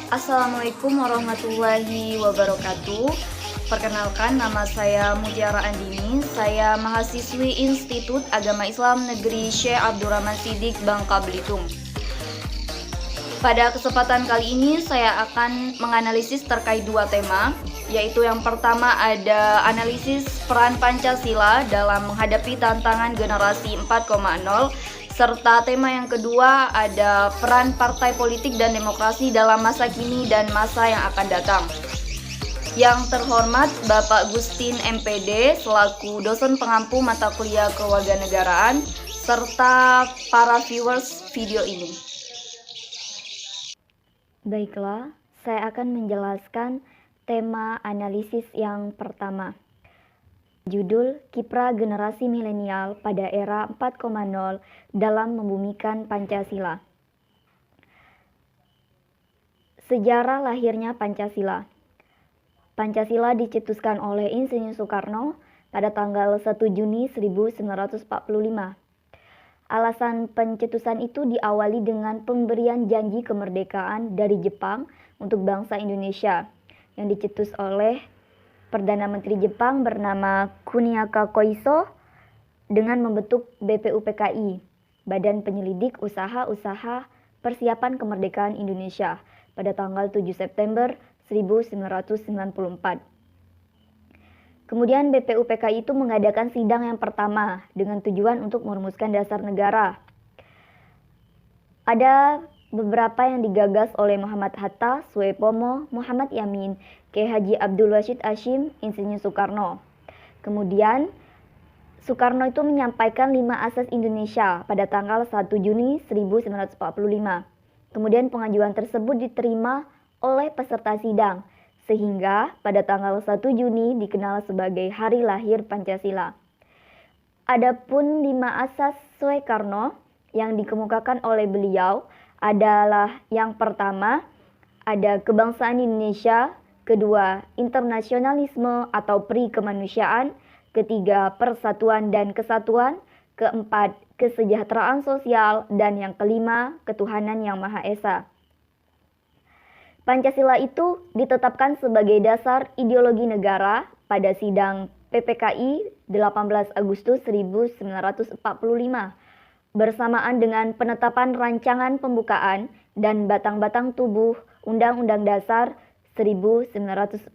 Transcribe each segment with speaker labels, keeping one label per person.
Speaker 1: Assalamualaikum warahmatullahi wabarakatuh. Perkenalkan, nama saya Mutiara Andini. Saya mahasiswi Institut Agama Islam Negeri Syekh Abdurrahman Siddiq, Bangka Belitung. Pada kesempatan kali ini saya akan menganalisis terkait dua tema, yaitu yang pertama ada analisis peran Pancasila dalam menghadapi tantangan generasi 4.0, serta tema yang kedua ada peran partai politik dan demokrasi dalam masa kini dan masa yang akan datang. Yang terhormat Bapak Gustin MPD selaku dosen pengampu mata kuliah kewarganegaraan serta para viewers video ini.
Speaker 2: Baiklah, saya akan menjelaskan tema analisis yang pertama. Judul Kiprah Generasi Milenial pada Era 4.0 dalam Membumikan Pancasila. Sejarah lahirnya Pancasila. Pancasila dicetuskan oleh Insinyur Soekarno pada tanggal 1 Juni 1945. Alasan pencetusan itu diawali dengan pemberian janji kemerdekaan dari Jepang untuk bangsa Indonesia yang dicetus oleh Perdana Menteri Jepang bernama Kuniaka Koiso dengan membentuk BPUPKI, Badan Penyelidik Usaha-Usaha Persiapan Kemerdekaan Indonesia pada tanggal 7 September 1994. Kemudian BPUPKI itu mengadakan sidang yang pertama dengan tujuan untuk merumuskan dasar negara. Ada beberapa yang digagas oleh Muhammad Hatta, Suepomo, Muhammad Yamin, K. Haji Abdul Rashid Hashim, Insinyur Soekarno. Kemudian Soekarno itu menyampaikan 5 asas Indonesia pada tanggal 1 Juni 1945. Kemudian pengajuan tersebut diterima oleh peserta sidang, sehingga pada tanggal 1 Juni dikenal sebagai hari lahir Pancasila. Adapun 5 asas Soekarno yang dikemukakan oleh beliau adalah yang pertama, ada kebangsaan Indonesia, kedua, internasionalisme atau pri kemanusiaan, ketiga, persatuan dan kesatuan, keempat, kesejahteraan sosial, dan yang kelima, ketuhanan yang Maha Esa. Pancasila itu ditetapkan sebagai dasar ideologi negara pada sidang PPKI 18 Agustus 1945 bersamaan dengan penetapan rancangan pembukaan dan batang-batang tubuh Undang-Undang Dasar 1945.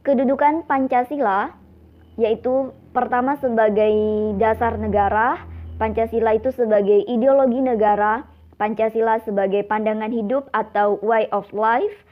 Speaker 2: Kedudukan Pancasila yaitu pertama sebagai dasar negara, Pancasila itu sebagai ideologi negara, Pancasila sebagai pandangan hidup atau way of life,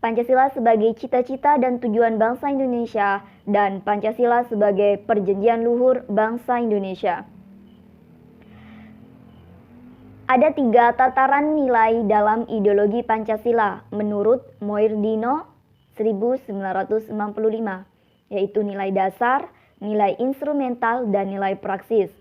Speaker 2: Pancasila sebagai cita-cita dan tujuan bangsa Indonesia, dan Pancasila sebagai perjanjian luhur bangsa Indonesia. Ada 3 tataran nilai dalam ideologi Pancasila menurut Moirdino 1995, yaitu nilai dasar, nilai instrumental, dan nilai praksis.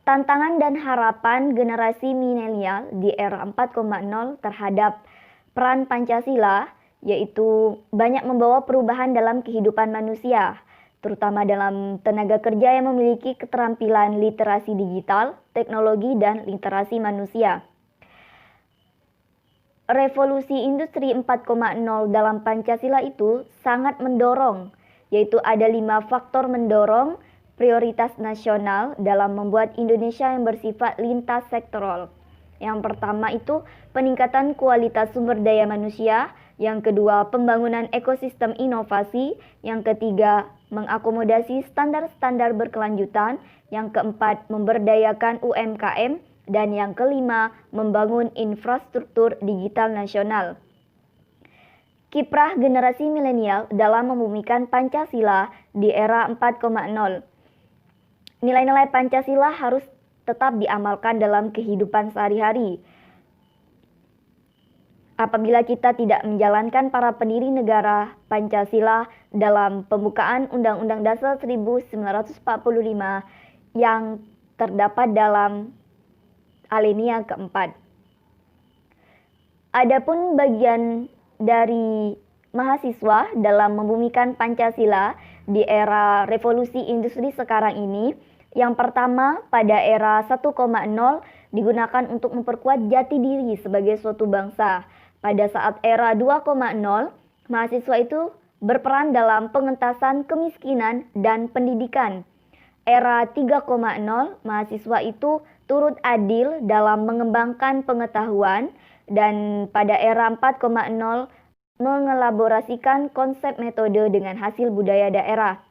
Speaker 2: Tantangan dan harapan generasi milenial di era 4.0 terhadap peran Pancasila yaitu banyak membawa perubahan dalam kehidupan manusia, terutama dalam tenaga kerja yang memiliki keterampilan literasi digital, teknologi, dan literasi manusia. Revolusi industri 4.0 dalam Pancasila itu sangat mendorong, yaitu ada 5 faktor mendorong prioritas nasional dalam membuat Indonesia yang bersifat lintas sektoral. Yang pertama itu peningkatan kualitas sumber daya manusia, yang kedua pembangunan ekosistem inovasi, yang ketiga mengakomodasi standar-standar berkelanjutan, yang keempat memberdayakan UMKM, dan yang kelima membangun infrastruktur digital nasional. Kiprah generasi milenial dalam membumikan Pancasila di era 4.0. Nilai-nilai Pancasila harus tetap diamalkan dalam kehidupan sehari-hari. Apabila kita tidak menjalankan para pendiri negara Pancasila dalam pembukaan Undang-Undang Dasar 1945 yang terdapat dalam alinea keempat. Adapun bagian dari mahasiswa dalam membumikan Pancasila di era revolusi industri sekarang ini, yang pertama pada era 1.0 digunakan untuk memperkuat jati diri sebagai suatu bangsa. Pada saat era 2.0, mahasiswa itu berperan dalam pengentasan kemiskinan dan pendidikan. Era 3.0, mahasiswa itu turut adil dalam mengembangkan pengetahuan, dan pada era 4.0 mengelaborasikan konsep metode dengan hasil budaya daerah.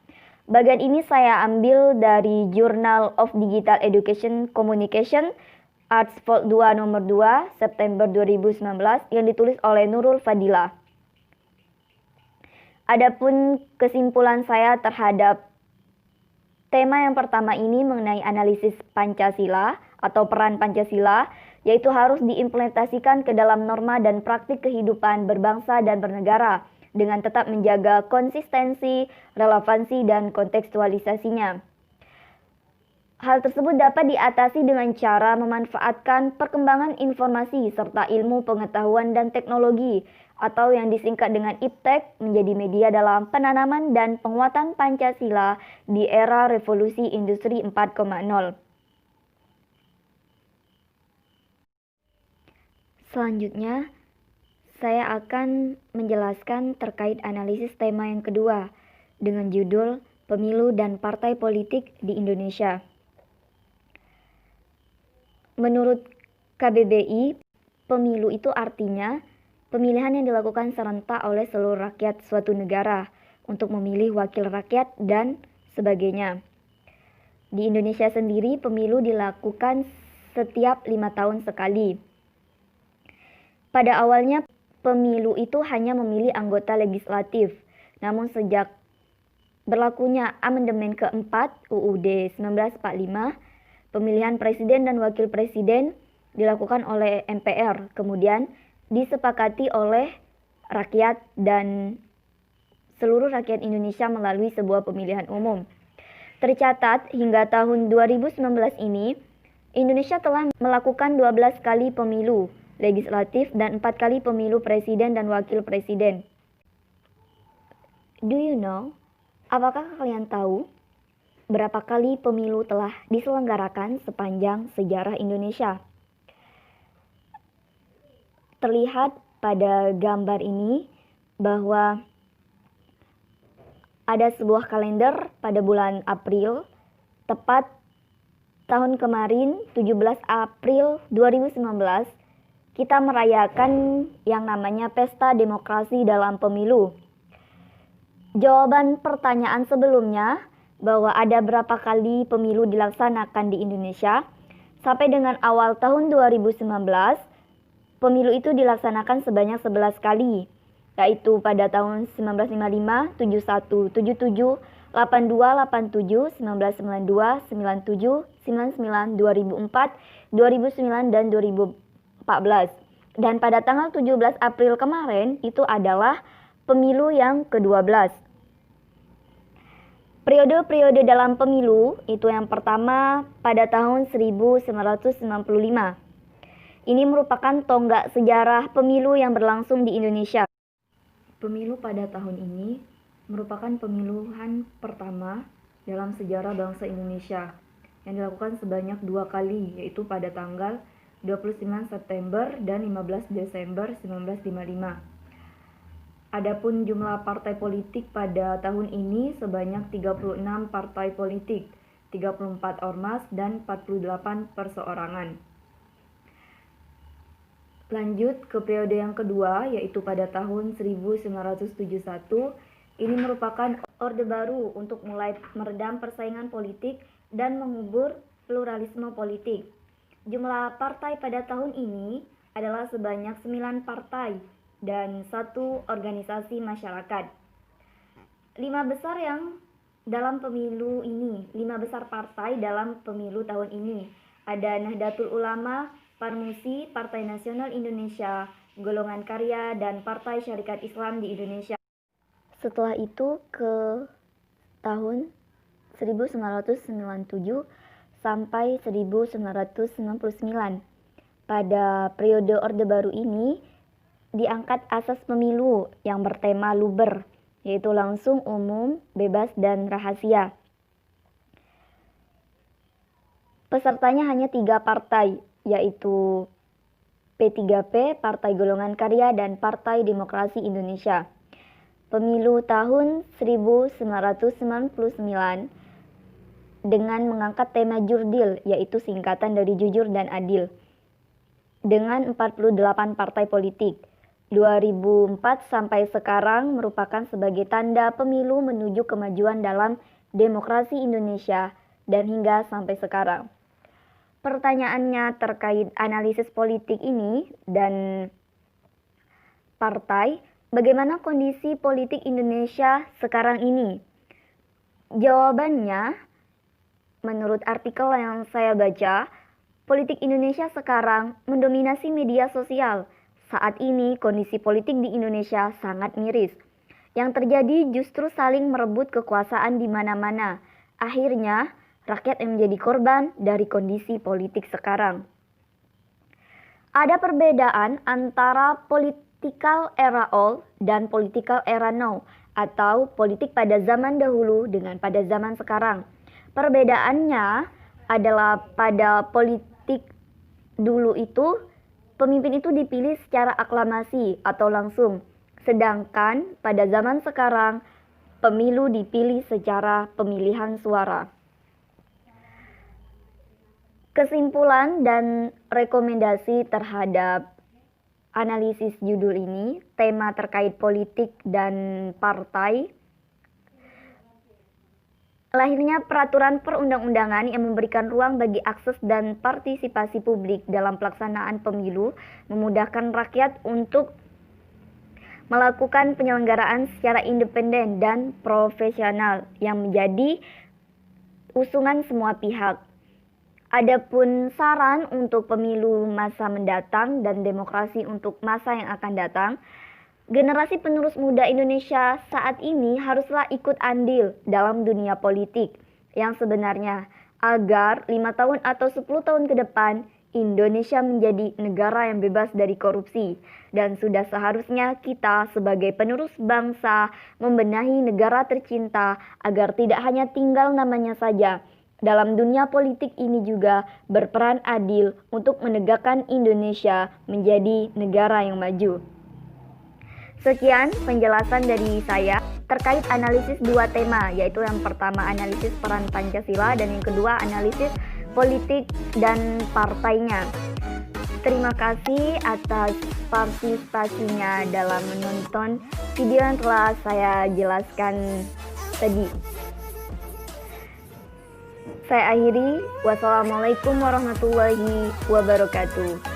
Speaker 2: Bagian ini saya ambil dari Journal of Digital Education Communication Arts Volt 2 nomor 2 September 2019 yang ditulis oleh Nurul Fadilah. Adapun kesimpulan saya terhadap tema yang pertama ini mengenai analisis Pancasila atau peran Pancasila, yaitu harus diimplementasikan ke dalam norma dan praktik kehidupan berbangsa dan bernegara dengan tetap menjaga konsistensi, relevansi, dan kontekstualisasinya. Hal tersebut dapat diatasi dengan cara memanfaatkan perkembangan informasi serta ilmu pengetahuan dan teknologi, atau yang disingkat dengan IPTEK, menjadi media dalam penanaman dan penguatan Pancasila di era revolusi industri 4.0. Selanjutnya, saya akan menjelaskan terkait analisis tema yang kedua dengan judul Pemilu dan Partai Politik di Indonesia. Menurut KBBI, pemilu itu artinya pemilihan yang dilakukan serentak oleh seluruh rakyat suatu negara untuk memilih wakil rakyat dan sebagainya. Di Indonesia sendiri, pemilu dilakukan setiap 5 tahun sekali. Pada awalnya, pemilu itu hanya memilih anggota legislatif. Namun sejak berlakunya amandemen keempat UUD 1945, pemilihan presiden dan wakil presiden dilakukan oleh MPR, kemudian disepakati oleh rakyat dan seluruh rakyat Indonesia melalui sebuah pemilihan umum. Tercatat hingga tahun 2019 ini, Indonesia telah melakukan 12 kali pemilu legislatif dan 4 kali pemilu presiden dan wakil presiden. Do you know? Apakah kalian tahu berapa kali pemilu telah diselenggarakan sepanjang sejarah Indonesia? Terlihat pada gambar ini bahwa ada sebuah kalender pada bulan April, tepat tahun kemarin 17 April 2019, kita merayakan yang namanya Pesta Demokrasi dalam Pemilu. Jawaban pertanyaan sebelumnya bahwa ada berapa kali pemilu dilaksanakan di Indonesia, sampai dengan awal tahun 2019, pemilu itu dilaksanakan sebanyak 11 kali, yaitu pada tahun 1955, 71, 77, 82, 87, 1992, 97, 99, 2004, 2009, dan 2014. Dan pada tanggal 17 April kemarin itu adalah pemilu yang ke-12. Periode-periode dalam pemilu itu yang pertama pada tahun 1995. Ini merupakan tonggak sejarah pemilu yang berlangsung di Indonesia. Pemilu pada tahun ini merupakan pemilihan pertama dalam sejarah bangsa Indonesia yang dilakukan sebanyak 2 kali, yaitu pada tanggal 29 September dan 15 Desember 1955. Adapun jumlah partai politik pada tahun ini sebanyak 36 partai politik, 34 ormas, dan 48 perseorangan. Lanjut ke periode yang kedua, yaitu pada tahun 1971. Ini merupakan orde baru untuk mulai meredam persaingan politik dan mengubur pluralisme politik. Jumlah partai pada tahun ini adalah sebanyak 9 partai dan 1 organisasi masyarakat. 5 besar yang dalam pemilu ini, 5 besar partai dalam pemilu tahun ini. Ada Nahdlatul Ulama, Parmusi, Partai Nasional Indonesia, Golongan Karya, dan Partai Syarikat Islam di Indonesia. Setelah itu ke tahun 1997 sampai 1999. Pada periode Orde Baru ini diangkat asas pemilu yang bertema luber, yaitu langsung, umum, bebas, dan rahasia. Pesertanya hanya 3 partai, yaitu P3P, Partai Golongan Karya, dan Partai Demokrasi Indonesia. Pemilu tahun 1999 dengan mengangkat tema Jurdil, yaitu singkatan dari jujur dan adil, dengan 48 partai politik. 2004 sampai sekarang merupakan sebagai tanda pemilu menuju kemajuan dalam demokrasi Indonesia dan hingga sampai sekarang. Pertanyaannya terkait analisis politik ini dan partai, bagaimana kondisi politik Indonesia sekarang ini? Jawabannya, menurut artikel yang saya baca, politik Indonesia sekarang mendominasi media sosial. Saat ini kondisi politik di Indonesia sangat miris. Yang terjadi justru saling merebut kekuasaan di mana-mana. Akhirnya, rakyat yang menjadi korban dari kondisi politik sekarang. Ada perbedaan antara political era old dan political era now, atau politik pada zaman dahulu dengan pada zaman sekarang. Perbedaannya adalah pada politik dulu itu, pemimpin itu dipilih secara aklamasi atau langsung. Sedangkan pada zaman sekarang, pemilu dipilih secara pemilihan suara. Kesimpulan dan rekomendasi terhadap analisis judul ini, tema terkait politik dan partai. Lahirnya peraturan perundang-undangan yang memberikan ruang bagi akses dan partisipasi publik dalam pelaksanaan pemilu, memudahkan rakyat untuk melakukan penyelenggaraan secara independen dan profesional yang menjadi usungan semua pihak. Adapun saran untuk pemilu masa mendatang dan demokrasi untuk masa yang akan datang, generasi penerus muda Indonesia saat ini haruslah ikut andil dalam dunia politik yang sebenarnya agar 5 tahun atau 10 tahun ke depan Indonesia menjadi negara yang bebas dari korupsi. Dan sudah seharusnya kita sebagai penerus bangsa membenahi negara tercinta agar tidak hanya tinggal namanya saja. Dalam dunia politik ini juga berperan adil untuk menegakkan Indonesia menjadi negara yang maju. Sekian penjelasan dari saya terkait analisis 2 tema, yaitu yang pertama analisis peran Pancasila dan yang kedua analisis politik dan partainya. Terima kasih atas partisipasinya dalam menonton video yang telah saya jelaskan tadi. Saya akhiri, wassalamualaikum warahmatullahi wabarakatuh.